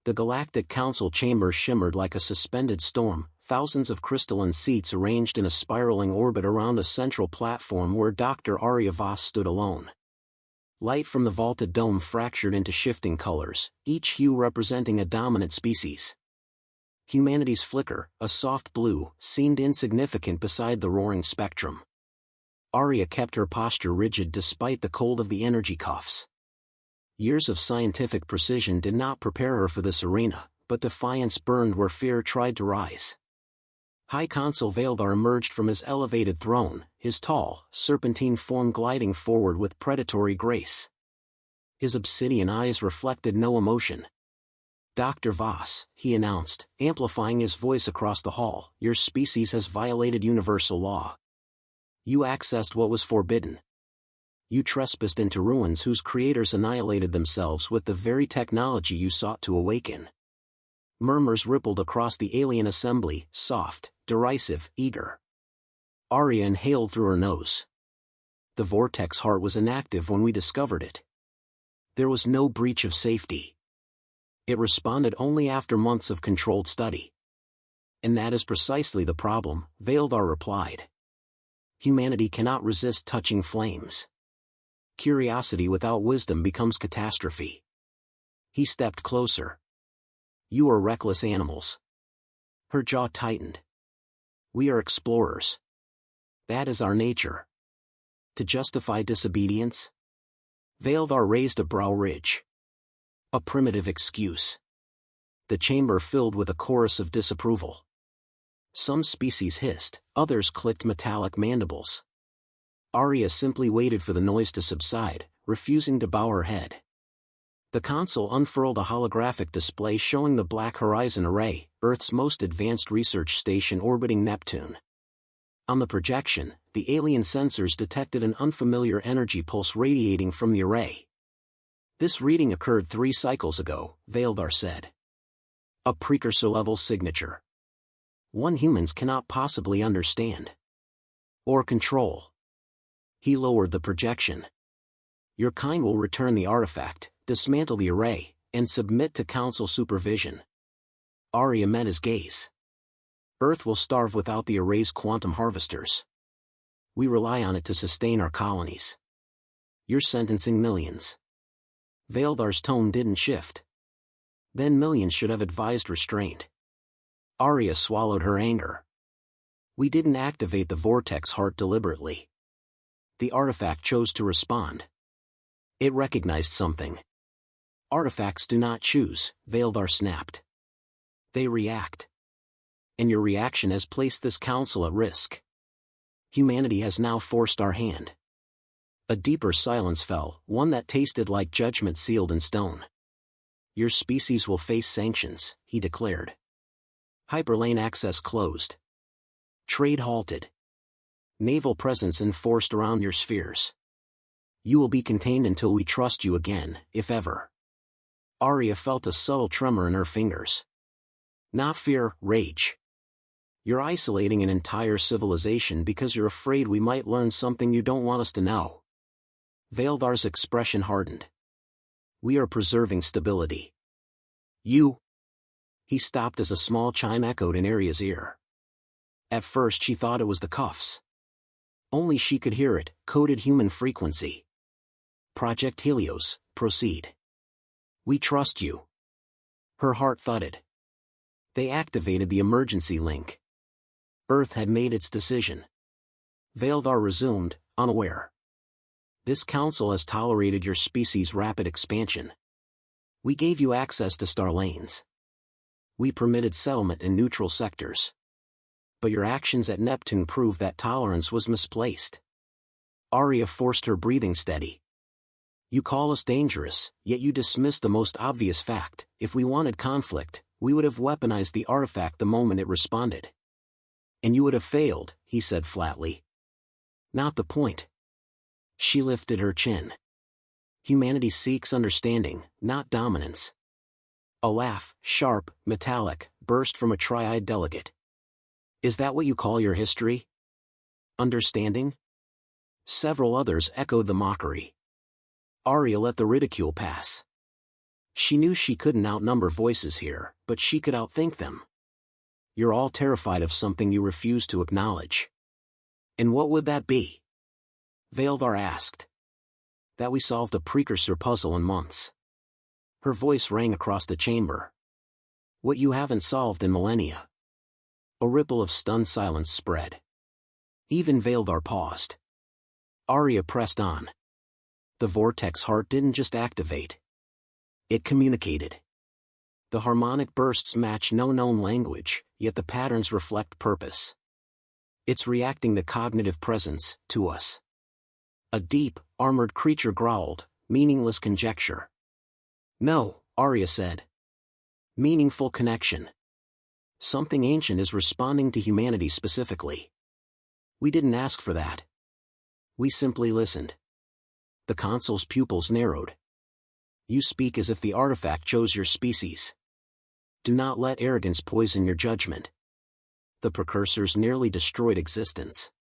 The Galactic Council chamber shimmered like a suspended storm, thousands of crystalline seats arranged in a spiraling orbit around a central platform where Dr. Arya Voss stood alone. Light from the vaulted dome fractured into shifting colors, each hue representing a dominant species. Humanity's flicker, a soft blue, seemed insignificant beside the roaring spectrum. Arya kept her posture rigid despite the cold of the energy cuffs. Years of scientific precision did not prepare her for this arena, but defiance burned where fear tried to rise. High Consul Veldar emerged from his elevated throne, his tall, serpentine form gliding forward with predatory grace. His obsidian eyes reflected no emotion. "Dr. Voss," he announced, amplifying his voice across the hall, "your species has violated universal law. You accessed what was forbidden. You trespassed into ruins whose creators annihilated themselves with the very technology you sought to awaken." Murmurs rippled across the alien assembly, soft, derisive, eager. Arya inhaled through her nose. The vortex heart was inactive when we discovered it. There was no breach of safety. It responded only after months of controlled study. "And that is precisely the problem," Veldar replied. "Humanity cannot resist touching flames. Curiosity without wisdom becomes catastrophe." He stepped closer. "You are reckless animals." Her jaw tightened. "We are explorers. That is our nature. To justify disobedience?" Veldar raised a brow ridge. "A primitive excuse." The chamber filled with a chorus of disapproval. Some species hissed, others clicked metallic mandibles. Arya simply waited for the noise to subside, refusing to bow her head. The console unfurled a holographic display showing the Black Horizon Array, Earth's most advanced research station orbiting Neptune. On the projection, the alien sensors detected an unfamiliar energy pulse radiating from the array. "This reading occurred 3 cycles ago," Veldar said. "A Precursor-level signature. One humans cannot possibly understand. Or control." He lowered the projection. "Your kind will return the artifact, dismantle the array, and submit to Council supervision." Arya met his gaze. "Earth will starve without the array's quantum harvesters. We rely on it to sustain our colonies. You're sentencing millions." Veldar's tone didn't shift. "Then millions should have advised restraint." Arya swallowed her anger. "We didn't activate the vortex heart deliberately. The artifact chose to respond. It recognized something." "Artifacts do not choose," Veldar snapped. "They react. And your reaction has placed this council at risk. Humanity has now forced our hand." A deeper silence fell, one that tasted like judgment sealed in stone. "Your species will face sanctions," he declared. "Hyperlane access closed. Trade halted. Naval presence enforced around your spheres. You will be contained until we trust you again, if ever." Arya felt a subtle tremor in her fingers. "Not fear, rage. You're isolating an entire civilization because you're afraid we might learn something you don't want us to know." Veldar's expression hardened. "We are preserving stability. You—" He stopped as a small chime echoed in Arya's ear. At first she thought it was the cuffs. Only she could hear it, coded human frequency. "Project Helios, proceed. We trust you." Her heart thudded. They activated the emergency link. Earth had made its decision. Veldar resumed, unaware. "This council has tolerated your species' rapid expansion. We gave you access to star lanes. We permitted settlement in neutral sectors. But your actions at Neptune prove that tolerance was misplaced." Arya forced her breathing steady. "You call us dangerous, yet you dismiss the most obvious fact. If we wanted conflict, we would have weaponized the artifact the moment it responded. And you would have failed," he said flatly. "Not the point." She lifted her chin. "Humanity seeks understanding, not dominance." A laugh, sharp, metallic, burst from a tri-eyed delegate. "Is that what you call your history? Understanding?" Several others echoed the mockery. Arya let the ridicule pass. She knew she couldn't outnumber voices here, but she could outthink them. You're all terrified of something you refuse to acknowledge. And what would that be? Veildar asked. That we solved a Precursor puzzle in months. Her voice rang across the chamber. What you haven't solved in millennia. A ripple of stunned silence spread. Even Veildar paused. Arya pressed on. The vortex heart didn't just activate. It communicated. The harmonic bursts match no known language, yet the patterns reflect purpose. It's reacting to cognitive presence, to us. A deep, armored creature growled, meaningless conjecture. No, Arya said. Meaningful connection. Something ancient is responding to humanity specifically. We didn't ask for that. We simply listened. The Council's pupils narrowed. You speak as if the artifact chose your species. Do not let arrogance poison your judgment. The Precursors nearly destroyed existence.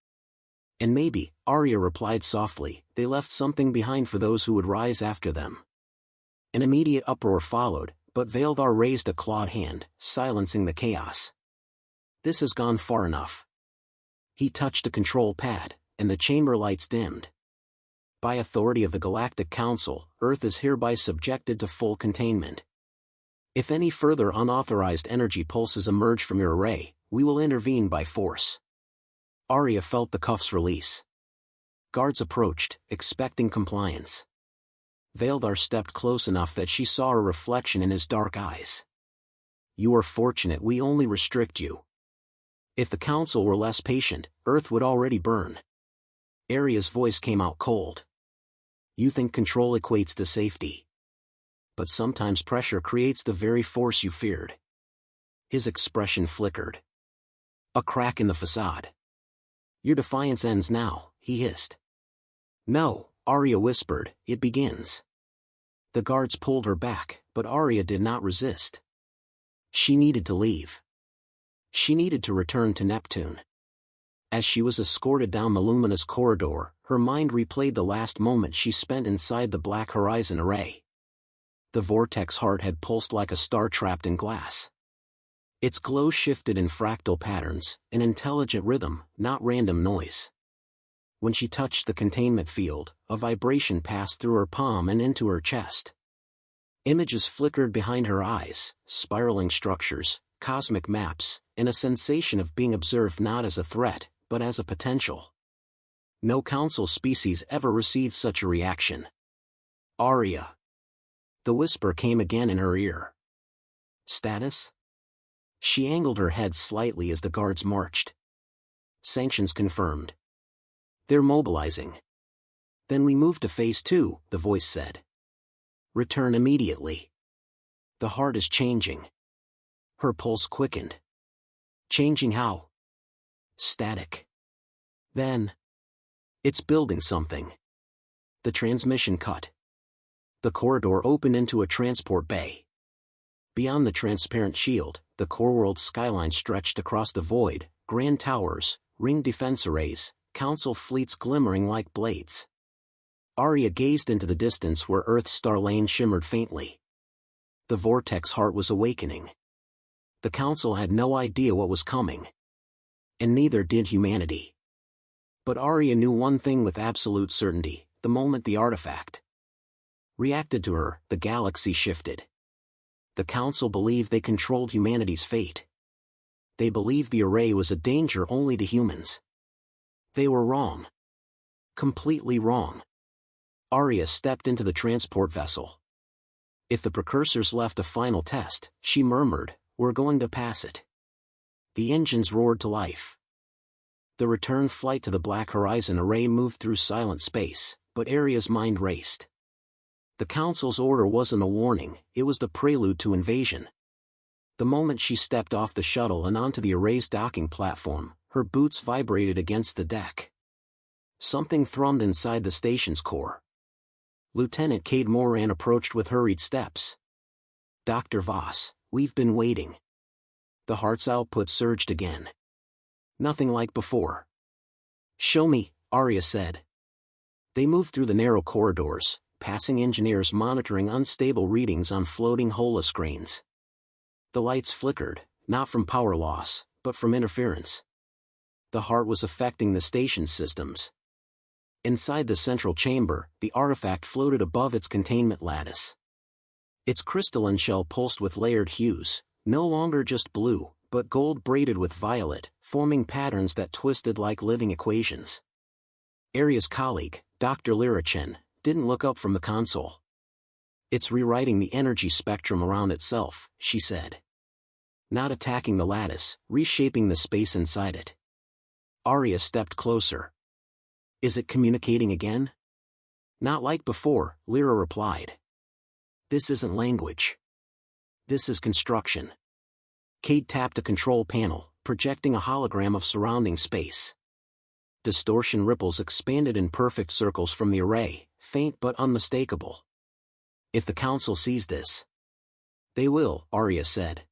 And maybe, Arya replied softly, they left something behind for those who would rise after them. An immediate uproar followed, but Veildar raised a clawed hand, silencing the chaos. This has gone far enough. He touched a control pad, and the chamber lights dimmed. By authority of the Galactic Council, Earth is hereby subjected to full containment. If any further unauthorized energy pulses emerge from your array, we will intervene by force. Arya felt the cuffs release. Guards approached, expecting compliance. Veildar stepped close enough that she saw a reflection in his dark eyes. You are fortunate we only restrict you. If the Council were less patient, Earth would already burn. Arya's voice came out cold. You think control equates to safety. But sometimes pressure creates the very force you feared. His expression flickered. A crack in the facade. Your defiance ends now, he hissed. No, Arya whispered, it begins. The guards pulled her back, but Arya did not resist. She needed to leave. She needed to return to Neptune. As she was escorted down the luminous corridor, her mind replayed the last moment she spent inside the Black Horizon array. The vortex heart had pulsed like a star trapped in glass. Its glow shifted in fractal patterns, an intelligent rhythm, not random noise. When she touched the containment field, a vibration passed through her palm and into her chest. Images flickered behind her eyes, spiraling structures, cosmic maps, and a sensation of being observed not as a threat, but as a potential. No Council species ever received such a reaction. Arya. The whisper came again in her ear. Status? She angled her head slightly as the guards marched. Sanctions confirmed. They're mobilizing. Then we move to phase 2, the voice said. Return immediately. The heart is changing. Her pulse quickened. Changing how? Static. Then. It's building something. The transmission cut. The corridor opened into a transport bay. Beyond the transparent shield, the core world skyline stretched across the void, grand towers, ringed defense arrays, Council fleets glimmering like blades. Arya gazed into the distance where Earth's star lane shimmered faintly. The vortex heart was awakening. The Council had no idea what was coming. And neither did humanity. But Arya knew one thing with absolute certainty: the moment the artifact reacted to her, the galaxy shifted. The Council believed they controlled humanity's fate. They believed the array was a danger only to humans. They were wrong. Completely wrong. Arya stepped into the transport vessel. If the Precursors left a final test, she murmured, we're going to pass it. The engines roared to life. The return flight to the Black Horizon array moved through silent space, but Arya's mind raced. The Council's order wasn't a warning, it was the prelude to invasion. The moment she stepped off the shuttle and onto the array's docking platform, her boots vibrated against the deck. Something thrummed inside the station's core. Lieutenant Cade Moran approached with hurried steps. Dr. Voss, we've been waiting. The heart's output surged again. Nothing like before. Show me, Arya said. They moved through the narrow corridors, passing engineers monitoring unstable readings on floating holoscreens. The lights flickered, not from power loss, but from interference. The heart was affecting the station's systems. Inside the central chamber, the artifact floated above its containment lattice. Its crystalline shell pulsed with layered hues, no longer just blue, but gold braided with violet, forming patterns that twisted like living equations. Aria's colleague, Dr. Lirachen, didn't look up from the console. "It's rewriting the energy spectrum around itself," she said. "Not attacking the lattice, reshaping the space inside it." Aria stepped closer. "Is it communicating again?" "Not like before," Lyra replied. "This isn't language. This is construction." Cade tapped a control panel, projecting a hologram of surrounding space. Distortion ripples expanded in perfect circles from the array, faint but unmistakable. "If the Council sees this..." "They will," Aria said.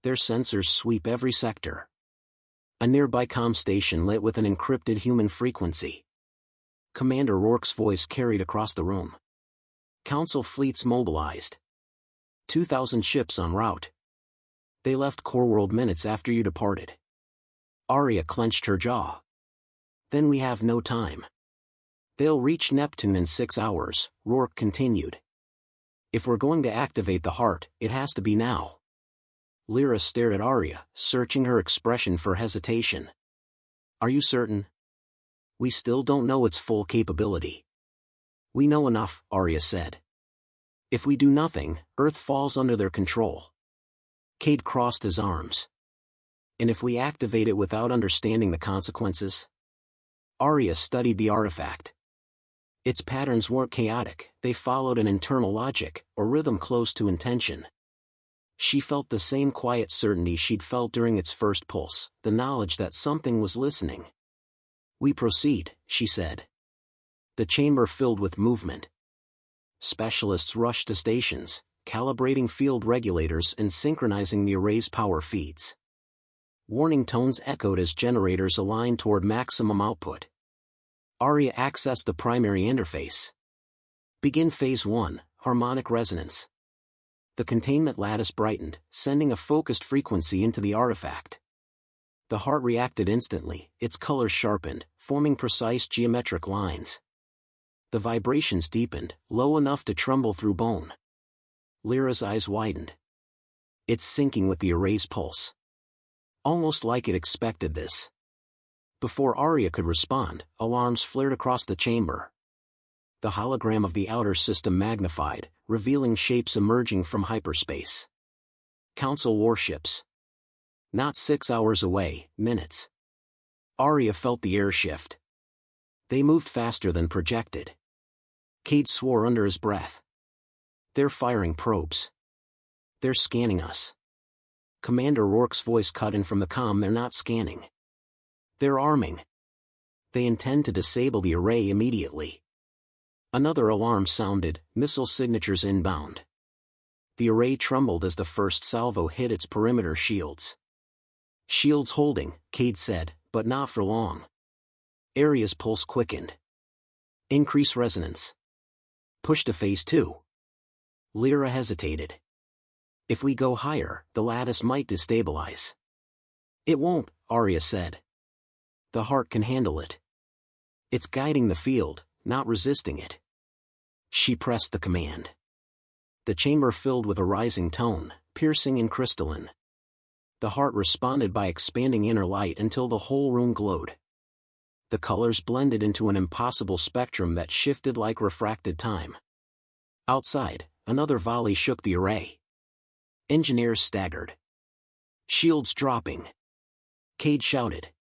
"Their sensors sweep every sector." A nearby comm station lit with an encrypted human frequency. Commander Rourke's voice carried across the room. "Council fleets mobilized. 2,000 ships en route. They left Core World minutes after you departed." Aria clenched her jaw. "Then we have no time." "They'll reach Neptune in 6 hours," Rourke continued. "If we're going to activate the heart, it has to be now." Lyra stared at Aria, searching her expression for hesitation. "Are you certain?" "We still don't know its full capability." "We know enough," Aria said. "If we do nothing, Earth falls under their control." Cade crossed his arms. "And if we activate it without understanding the consequences?" Aria studied the artifact. Its patterns weren't chaotic, they followed an internal logic, or rhythm close to intention. She felt the same quiet certainty she'd felt during its first pulse, the knowledge that something was listening. "We proceed," she said. The chamber filled with movement. Specialists rushed to stations, calibrating field regulators and synchronizing the array's power feeds. Warning tones echoed as generators aligned toward maximum output. Aria accessed the primary interface. "Begin Phase 1, Harmonic Resonance." The containment lattice brightened, sending a focused frequency into the artifact. The heart reacted instantly, its colors sharpened, forming precise geometric lines. The vibrations deepened, low enough to tremble through bone. Lyra's eyes widened. "It's syncing with the array's pulse." Almost like it expected this. Before Aria could respond, alarms flared across the chamber. The hologram of the outer system magnified, revealing shapes emerging from hyperspace. Council warships. Not 6 hours away, minutes. Aria felt the air shift. They moved faster than projected. Cade swore under his breath. "They're firing probes. They're scanning us." Commander Rourke's voice cut in from the comm. "They're not scanning. They're arming. They intend to disable the array immediately." Another alarm sounded, missile signatures inbound. The array trembled as the first salvo hit its perimeter shields. "Shields holding," Cade said, "but not for long." Aria's pulse quickened. "Increase resonance. Push to Phase 2. Lyra hesitated. "If we go higher, the lattice might destabilize." "It won't," Aria said. "The heart can handle it. It's guiding the field, not resisting it." She pressed the command. The chamber filled with a rising tone, piercing and crystalline. The heart responded by expanding inner light until the whole room glowed. The colors blended into an impossible spectrum that shifted like refracted time. Outside, another volley shook the array. Engineers staggered. "Shields dropping!" Cade shouted.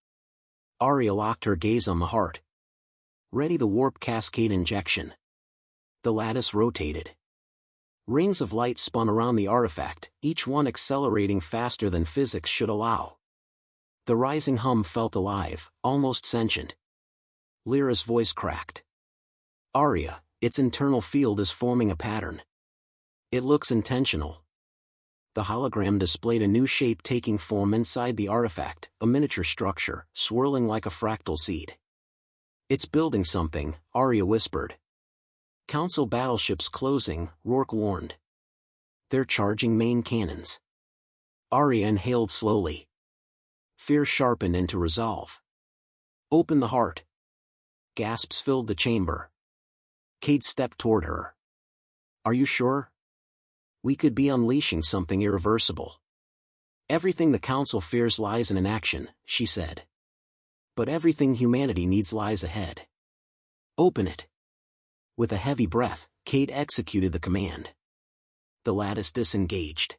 Aria locked her gaze on the heart. "Ready the warp cascade injection." The lattice rotated. Rings of light spun around the artifact, each one accelerating faster than physics should allow. The rising hum felt alive, almost sentient. Lyra's voice cracked. "Aria, its internal field is forming a pattern. It looks intentional." The hologram displayed a new shape taking form inside the artifact, a miniature structure, swirling like a fractal seed. "It's building something," Aria whispered. Council battleships closing, Rourke warned. They're charging main cannons. Arya inhaled slowly. Fear sharpened into resolve. Open the heart. Gasps filled the chamber. Cade stepped toward her. Are you sure? We could be unleashing something irreversible. Everything the Council fears lies in inaction, she said. But everything humanity needs lies ahead. Open it. With a heavy breath, Cade executed the command. The lattice disengaged.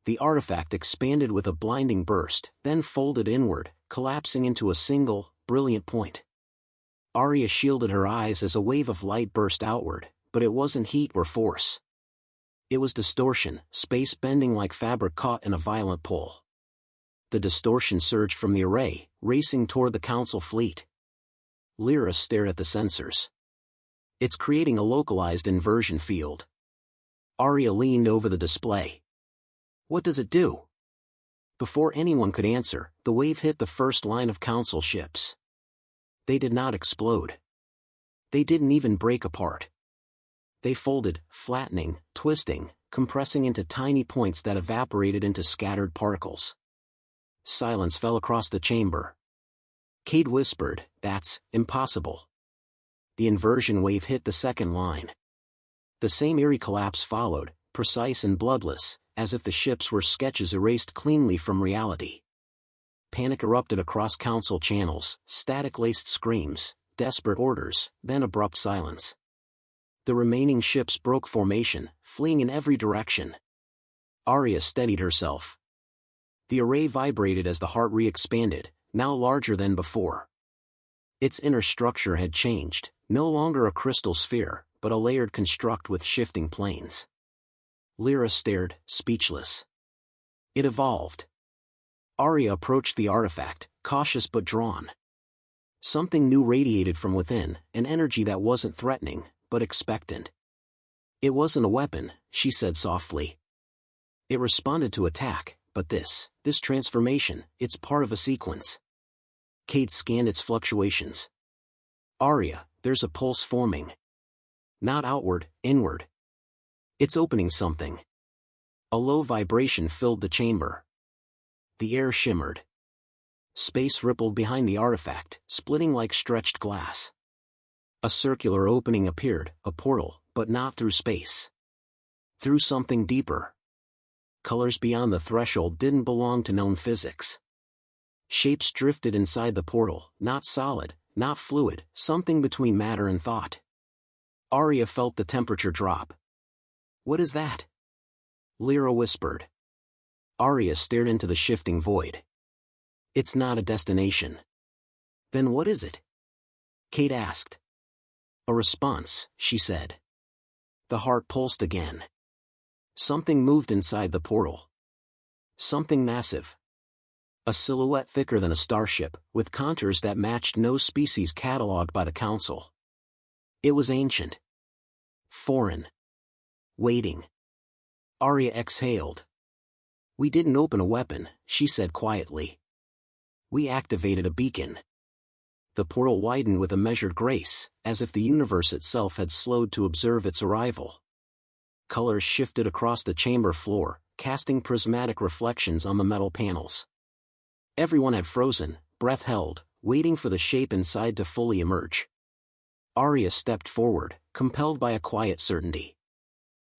The artifact expanded with a blinding burst, then folded inward, collapsing into a single, brilliant point. Arya shielded her eyes as a wave of light burst outward, but it wasn't heat or force. It was distortion, space bending like fabric caught in a violent pull. The distortion surged from the array, racing toward the Council fleet. Lyra stared at the sensors. It's creating a localized inversion field. Arya leaned over the display. What does it do? Before anyone could answer, the wave hit the first line of Council ships. They did not explode. They didn't even break apart. They folded, flattening, twisting, compressing into tiny points that evaporated into scattered particles. Silence fell across the chamber. Cade whispered, "That's impossible." The inversion wave hit the second line. The same eerie collapse followed, precise and bloodless, as if the ships were sketches erased cleanly from reality. Panic erupted across Council channels, static-laced screams, desperate orders, then abrupt silence. The remaining ships broke formation, fleeing in every direction. Arya steadied herself. The array vibrated as the heart re-expanded, now larger than before. Its inner structure had changed, no longer a crystal sphere, but a layered construct with shifting planes. Lyra stared, speechless. It evolved. Arya approached the artifact, cautious but drawn. Something new radiated from within, an energy that wasn't threatening, but expectant. It wasn't a weapon, she said softly. It responded to attack, but this transformation, it's part of a sequence. Cade scanned its fluctuations. Arya, there's a pulse forming. Not outward, inward. It's opening something. A low vibration filled the chamber. The air shimmered. Space rippled behind the artifact, splitting like stretched glass. A circular opening appeared, a portal, but not through space. Through something deeper. Colors beyond the threshold didn't belong to known physics. Shapes drifted inside the portal, not solid, not fluid, something between matter and thought. Arya felt the temperature drop. What is that? Lyra whispered. Arya stared into the shifting void. It's not a destination. Then what is it? Cade asked. A response, she said. The heart pulsed again. Something moved inside the portal. Something massive. A silhouette thicker than a starship, with contours that matched no species catalogued by the Council. It was ancient. Foreign. Waiting. Arya exhaled. We didn't open a weapon, she said quietly. We activated a beacon. The portal widened with a measured grace, as if the universe itself had slowed to observe its arrival. Colors shifted across the chamber floor, casting prismatic reflections on the metal panels. Everyone had frozen, breath held, waiting for the shape inside to fully emerge. Arya stepped forward, compelled by a quiet certainty.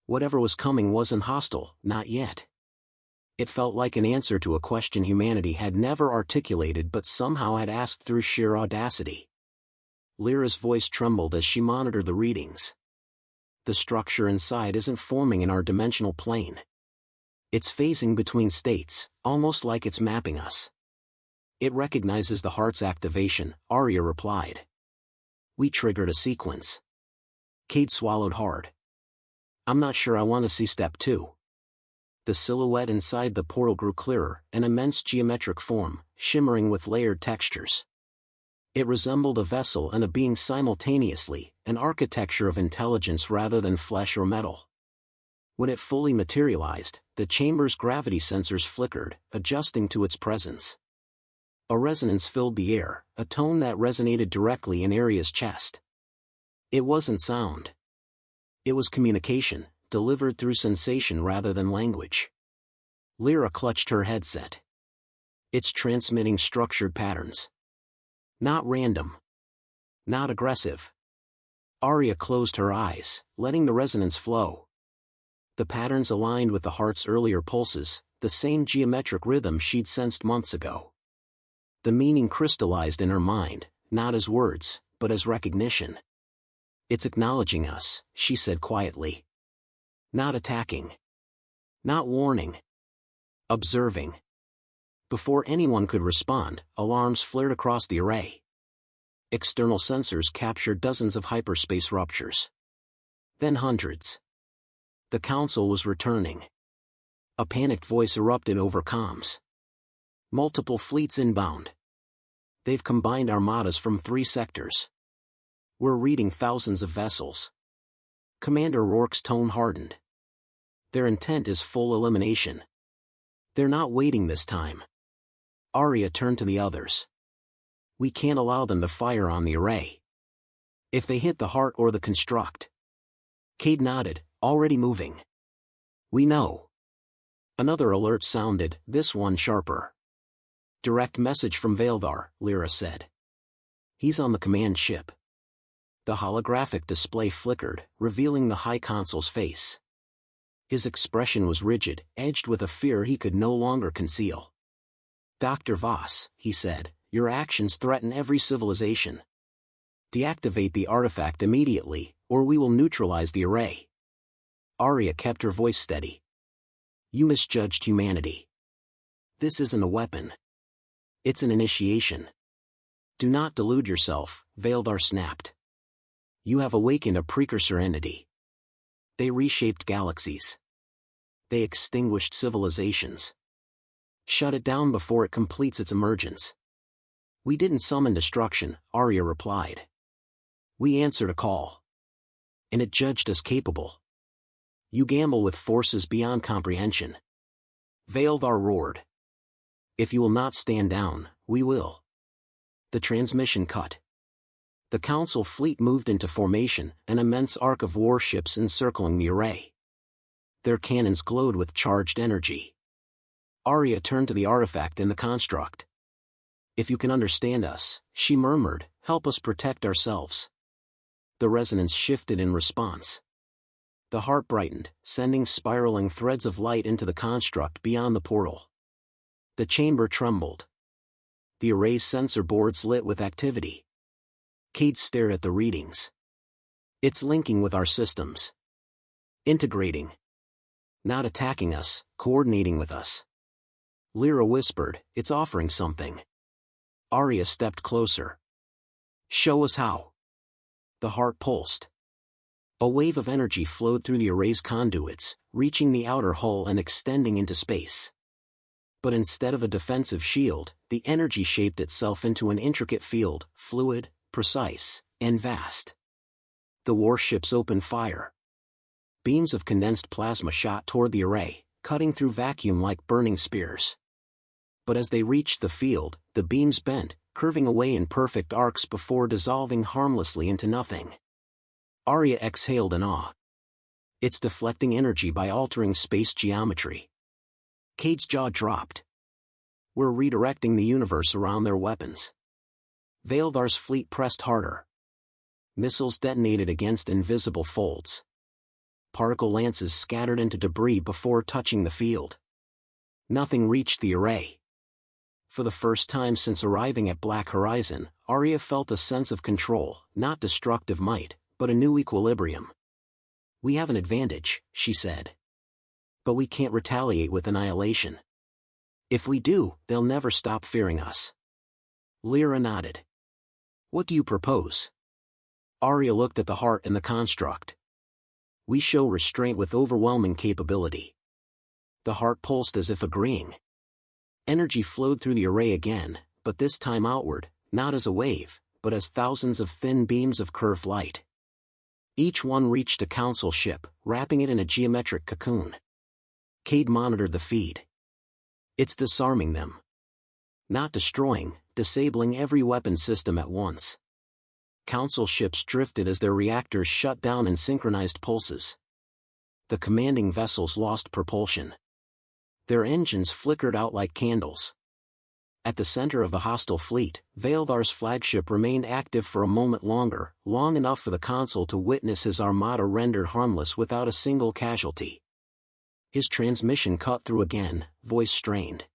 Whatever was coming wasn't hostile, not yet. It felt like an answer to a question humanity had never articulated but somehow had asked through sheer audacity. Lyra's voice trembled as she monitored the readings. The structure inside isn't forming in our dimensional plane. It's phasing between states, almost like it's mapping us. It recognizes the heart's activation, Arya replied. We triggered a sequence. Cade swallowed hard. I'm not sure I want to see step 2. The silhouette inside the portal grew clearer, an immense geometric form, shimmering with layered textures. It resembled a vessel and a being simultaneously, an architecture of intelligence rather than flesh or metal. When it fully materialized, the chamber's gravity sensors flickered, adjusting to its presence. A resonance filled the air, a tone that resonated directly in Arya's chest. It wasn't sound. It was communication, delivered through sensation rather than language. Lyra clutched her headset. It's transmitting structured patterns. Not random. Not aggressive. Arya closed her eyes, letting the resonance flow. The patterns aligned with the heart's earlier pulses, the same geometric rhythm she'd sensed months ago. The meaning crystallized in her mind, not as words, but as recognition. It's acknowledging us, she said quietly. Not attacking. Not warning. Observing. Before anyone could respond, alarms flared across the array. External sensors captured dozens of hyperspace ruptures. Then hundreds. The Council was returning. A panicked voice erupted over comms. Multiple fleets inbound. They've combined armadas from 3 sectors. We're reading thousands of vessels. Commander Rourke's tone hardened. Their intent is full elimination. They're not waiting this time. Arya turned to the others. We can't allow them to fire on the array. If they hit the heart or the construct. Cade nodded, already moving. We know. Another alert sounded, this one sharper. Direct message from Veldar, Lyra said. He's on the command ship. The holographic display flickered, revealing the High Consul's face. His expression was rigid, edged with a fear he could no longer conceal. Dr. Voss, he said, your actions threaten every civilization. Deactivate the artifact immediately, or we will neutralize the array. Arya kept her voice steady. You misjudged humanity. This isn't a weapon. It's an initiation. Do not delude yourself, Veldar snapped. You have awakened a precursor entity. They reshaped galaxies. They extinguished civilizations. Shut it down before it completes its emergence. We didn't summon destruction, Arya replied. We answered a call. And it judged us capable. You gamble with forces beyond comprehension. Veldar roared. If you will not stand down, we will. The transmission cut. The Council fleet moved into formation, an immense arc of warships encircling the array. Their cannons glowed with charged energy. Arya turned to the artifact in the construct. If you can understand us, she murmured, help us protect ourselves. The resonance shifted in response. The heart brightened, sending spiraling threads of light into the construct beyond the portal. The chamber trembled. The array's sensor boards lit with activity. Cade stared at the readings. It's linking with our systems. Integrating. Not attacking us, coordinating with us. Lyra whispered, it's offering something. Arya stepped closer. Show us how. The heart pulsed. A wave of energy flowed through the array's conduits, reaching the outer hull and extending into space. But instead of a defensive shield, the energy shaped itself into an intricate field, fluid, precise, and vast. The warships opened fire. Beams of condensed plasma shot toward the array, cutting through vacuum like burning spears. But as they reached the field, the beams bent, curving away in perfect arcs before dissolving harmlessly into nothing. Arya exhaled in awe. It's deflecting energy by altering space geometry. Cade's jaw dropped. We're redirecting the universe around their weapons. Veldar's fleet pressed harder. Missiles detonated against invisible folds. Particle lances scattered into debris before touching the field. Nothing reached the array. For the first time since arriving at Black Horizon, Arya felt a sense of control, not destructive might, but a new equilibrium. We have an advantage, she said. But we can't retaliate with annihilation. If we do, they'll never stop fearing us. Lyra nodded. What do you propose? Arya looked at the heart and the construct. We show restraint with overwhelming capability. The heart pulsed as if agreeing. Energy flowed through the array again, but this time outward, not as a wave, but as thousands of thin beams of curved light. Each one reached a Council ship, wrapping it in a geometric cocoon. Cade monitored the feed. It's disarming them. Not destroying, disabling every weapon system at once. Council ships drifted as their reactors shut down in synchronized pulses. The commanding vessels lost propulsion. Their engines flickered out like candles. At the center of the hostile fleet, Vaildar's flagship remained active for a moment longer, long enough for the Consul to witness his armada rendered harmless without a single casualty. His transmission cut through again, voice strained.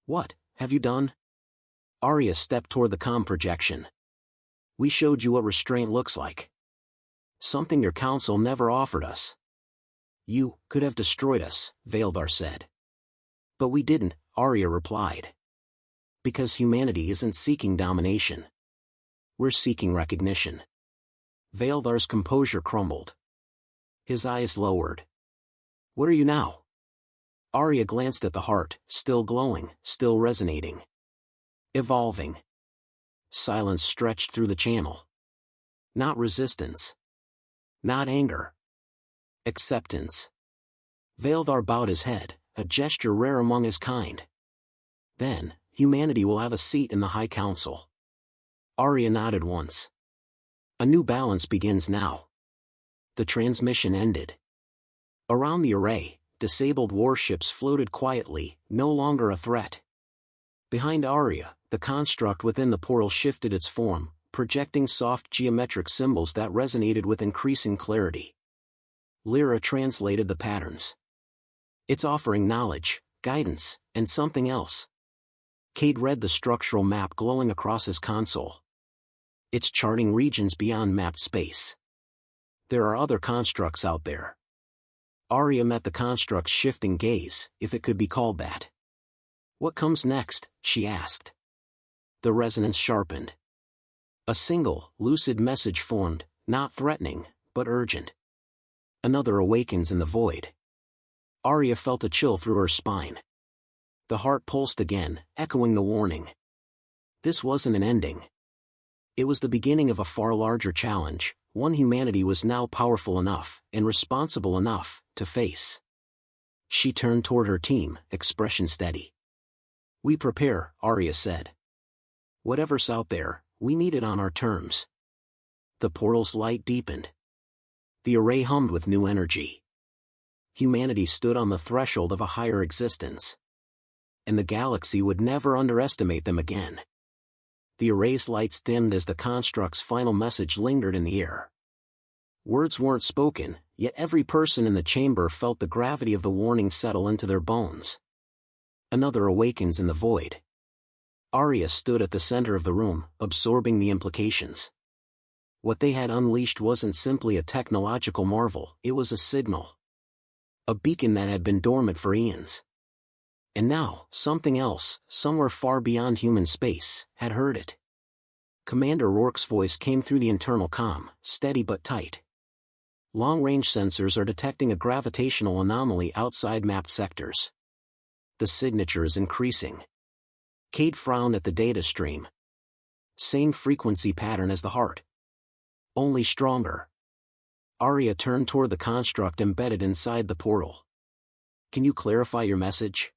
"What have you done?" Arya stepped toward the comm projection. "We showed you what restraint looks like. Something your council never offered us." "You could have destroyed us," Vaildar said. "But we didn't," Arya replied. "Because humanity isn't seeking domination. We're seeking recognition." Vaildar's composure crumbled. His eyes lowered. "What are you now?" Arya glanced at the heart, still glowing, still resonating. "Evolving." Silence stretched through the channel. Not resistance. Not anger. Acceptance. Vaildar bowed his head, a gesture rare among his kind. "Then, humanity will have a seat in the High Council." Arya nodded once. "A new balance begins now." The transmission ended. Around the array, disabled warships floated quietly, no longer a threat. Behind Arya, the construct within the portal shifted its form, projecting soft geometric symbols that resonated with increasing clarity. Lyra translated the patterns. "It's offering knowledge, guidance, and something else." Cade read the structural map glowing across his console. "It's charting regions beyond mapped space. There are other constructs out there." Arya met the construct's shifting gaze, if it could be called that. "What comes next?" she asked. The resonance sharpened. A single, lucid message formed, not threatening, but urgent. "Another awakens in the void." Arya felt a chill through her spine. The heart pulsed again, echoing the warning. This wasn't an ending. It was the beginning of a far larger challenge, one humanity was now powerful enough, and responsible enough, to face. She turned toward her team, expression steady. "We prepare," Arya said. "Whatever's out there, we need it on our terms." The portal's light deepened. The array hummed with new energy. Humanity stood on the threshold of a higher existence. And the galaxy would never underestimate them again. The array's lights dimmed as the construct's final message lingered in the air. Words weren't spoken, yet every person in the chamber felt the gravity of the warning settle into their bones. "Another awakens in the void." Arya stood at the center of the room, absorbing the implications. What they had unleashed wasn't simply a technological marvel, it was a signal. A beacon that had been dormant for eons. And now, something else, somewhere far beyond human space, had heard it. Commander Rourke's voice came through the internal comm, steady but tight. "Long-range sensors are detecting a gravitational anomaly outside mapped sectors. The signature is increasing." Cade frowned at the data stream. "Same frequency pattern as the heart. Only stronger." Arya turned toward the construct embedded inside the portal. "Can you clarify your message?"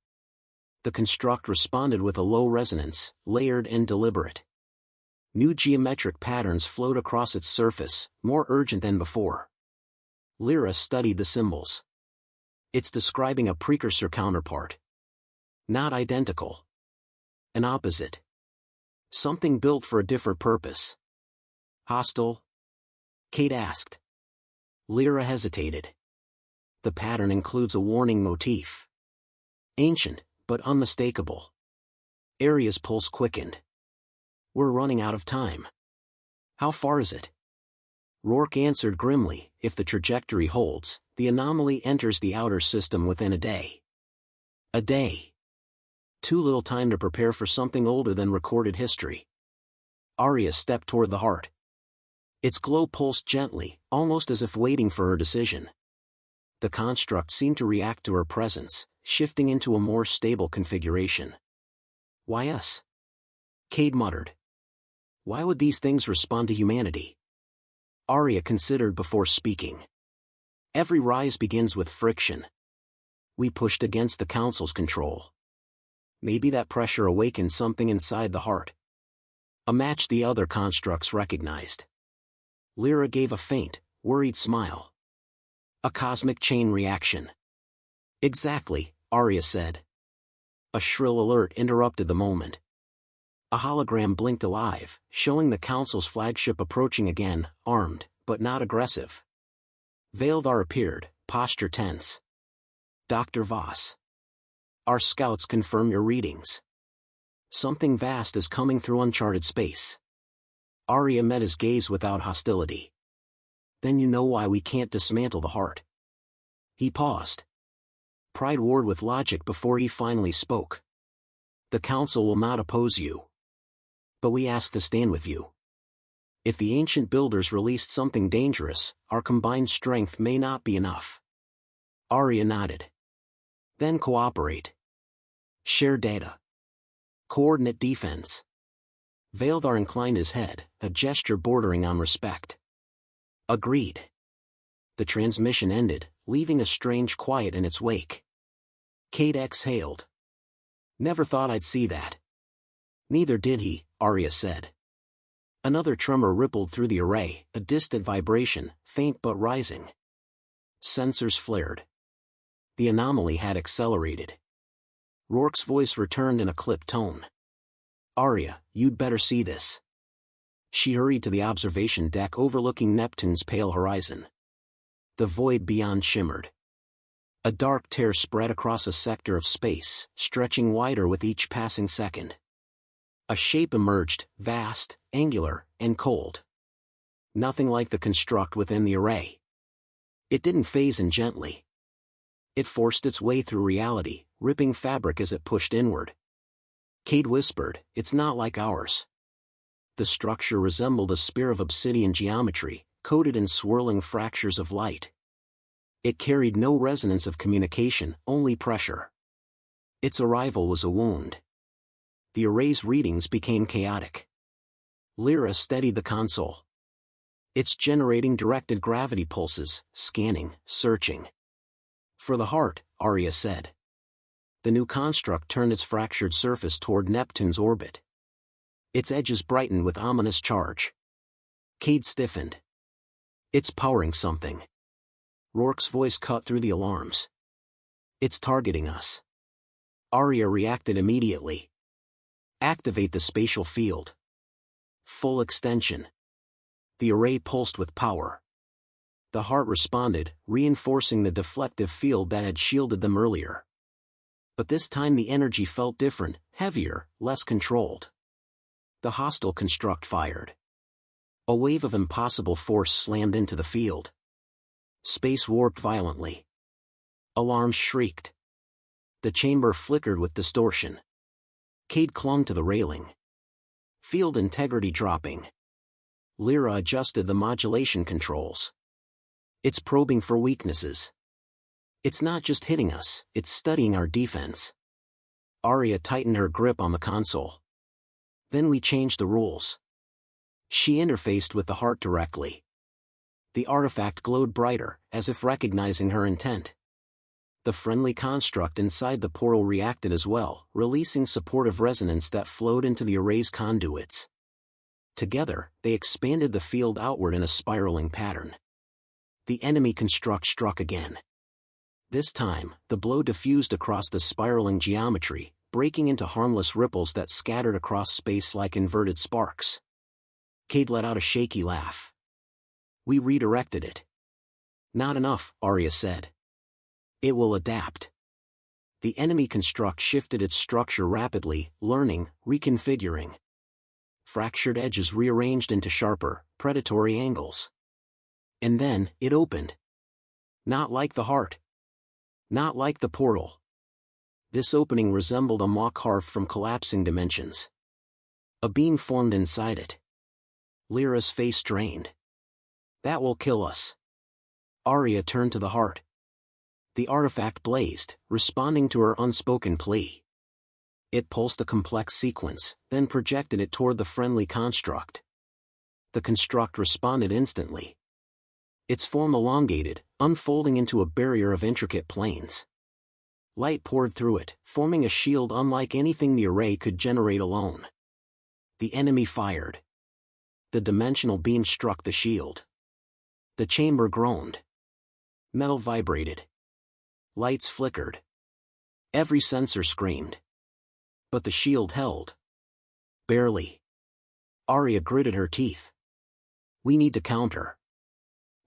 The construct responded with a low resonance, layered and deliberate. New geometric patterns flowed across its surface, more urgent than before. Lyra studied the symbols. "It's describing a precursor counterpart. Not identical. An opposite. Something built for a different purpose." "Hostile?" Cade asked. Lyra hesitated. "The pattern includes a warning motif. Ancient, but unmistakable." Arya's pulse quickened. "We're running out of time. How far is it?" Rourke answered grimly, "If the trajectory holds, the anomaly enters the outer system within a day." A day. Too little time to prepare for something older than recorded history. Arya stepped toward the heart. Its glow pulsed gently, almost as if waiting for her decision. The construct seemed to react to her presence, shifting into a more stable configuration. "Why us?" Cade muttered. "Why would these things respond to humanity?" Arya considered before speaking. "Every rise begins with friction. We pushed against the Council's control. Maybe that pressure awakened something inside the heart. A match the other constructs recognized. Lyra gave a faint, worried smile. A cosmic chain reaction. Exactly, Arya said. A shrill alert interrupted the moment. A hologram blinked alive, showing the Council's flagship approaching again, armed, but not aggressive. Veildar appeared, posture tense. Dr. Voss. Our scouts confirm your readings. Something vast is coming through uncharted space. Arya met his gaze without hostility. Then you know why we can't dismantle the heart. He paused. Pride warred with logic before he finally spoke. The Council will not oppose you. But we ask to stand with you. If the ancient builders released something dangerous, our combined strength may not be enough. Arya nodded. Then cooperate. Share data. Coordinate defense. Veildar inclined his head, a gesture bordering on respect. Agreed. The transmission ended, leaving a strange quiet in its wake. Cade exhaled. Never thought I'd see that. Neither did he, Arya said. Another tremor rippled through the array, a distant vibration, faint but rising. Sensors flared. The anomaly had accelerated. Rourke's voice returned in a clipped tone. Arya, you'd better see this. She hurried to the observation deck overlooking Neptune's pale horizon. The void beyond shimmered. A dark tear spread across a sector of space, stretching wider with each passing second. A shape emerged, vast, angular, and cold. Nothing like the construct within the array. It didn't phase in gently. It forced its way through reality, ripping fabric as it pushed inward. Cade whispered, "It's not like ours." The structure resembled a sphere of obsidian geometry, coated in swirling fractures of light. It carried no resonance of communication, only pressure. Its arrival was a wound. The array's readings became chaotic. Lyra steadied the console. It's generating directed gravity pulses, scanning, searching. For the heart, Arya said. The new construct turned its fractured surface toward Neptune's orbit. Its edges brightened with ominous charge. Cade stiffened. It's powering something. Rourke's voice cut through the alarms. It's targeting us. Arya reacted immediately. Activate the spatial field. Full extension. The array pulsed with power. The heart responded, reinforcing the deflective field that had shielded them earlier. But this time the energy felt different, heavier, less controlled. The hostile construct fired. A wave of impossible force slammed into the field. Space warped violently. Alarms shrieked. The chamber flickered with distortion. Cade clung to the railing. Field integrity dropping. Lyra adjusted the modulation controls. It's probing for weaknesses. It's not just hitting us, it's studying our defense. Arya tightened her grip on the console. Then we changed the rules. She interfaced with the heart directly. The artifact glowed brighter, as if recognizing her intent. The friendly construct inside the portal reacted as well, releasing supportive resonance that flowed into the array's conduits. Together, they expanded the field outward in a spiraling pattern. The enemy construct struck again. This time, the blow diffused across the spiraling geometry, breaking into harmless ripples that scattered across space like inverted sparks. Cade let out a shaky laugh. We redirected it. Not enough, Arya said. It will adapt. The enemy construct shifted its structure rapidly, learning, reconfiguring. Fractured edges rearranged into sharper, predatory angles. And then, it opened. Not like the heart. Not like the portal. This opening resembled a mock hearth from collapsing dimensions. A beam formed inside it. Lyra's face drained. That will kill us. Arya turned to the heart. The artifact blazed, responding to her unspoken plea. It pulsed a complex sequence, then projected it toward the friendly construct. The construct responded instantly. Its form elongated, unfolding into a barrier of intricate planes. Light poured through it, forming a shield unlike anything the array could generate alone. The enemy fired. The dimensional beam struck the shield. The chamber groaned. Metal vibrated. Lights flickered. Every sensor screamed. But the shield held. Barely. Arya gritted her teeth. We need to counter.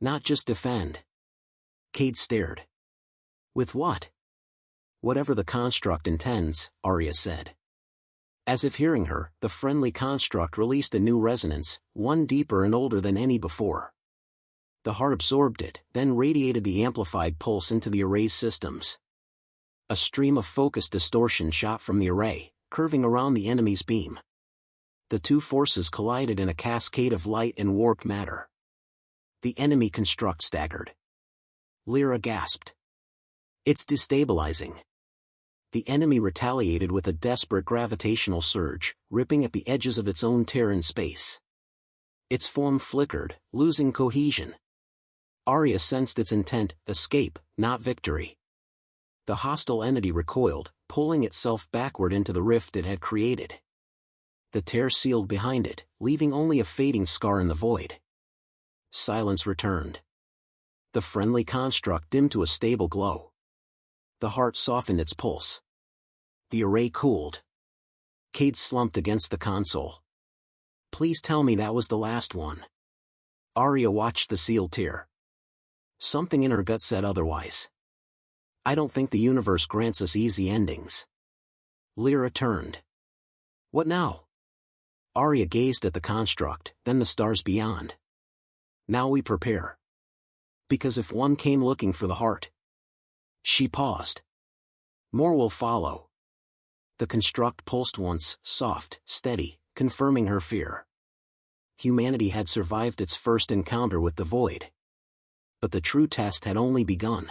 Not just defend. Cade stared. With what? Whatever the construct intends, Arya said. As if hearing her, the friendly construct released a new resonance, one deeper and older than any before. The heart absorbed it, then radiated the amplified pulse into the array's systems. A stream of focused distortion shot from the array, curving around the enemy's beam. The two forces collided in a cascade of light and warped matter. The enemy construct staggered. Lyra gasped. It's destabilizing. The enemy retaliated with a desperate gravitational surge, ripping at the edges of its own tear in space. Its form flickered, losing cohesion. Arya sensed its intent, escape, not victory. The hostile entity recoiled, pulling itself backward into the rift it had created. The tear sealed behind it, leaving only a fading scar in the void. Silence returned. The friendly construct dimmed to a stable glow. The heart softened its pulse. The array cooled. Cade slumped against the console. Please tell me that was the last one. Arya watched the seal tear. Something in her gut said otherwise. I don't think the universe grants us easy endings. Lyra turned. What now? Arya gazed at the construct, then the stars beyond. Now we prepare. Because if one came looking for the heart. She paused. More will follow. The construct pulsed once, soft, steady, confirming her fear. Humanity had survived its first encounter with the void. But the true test had only begun.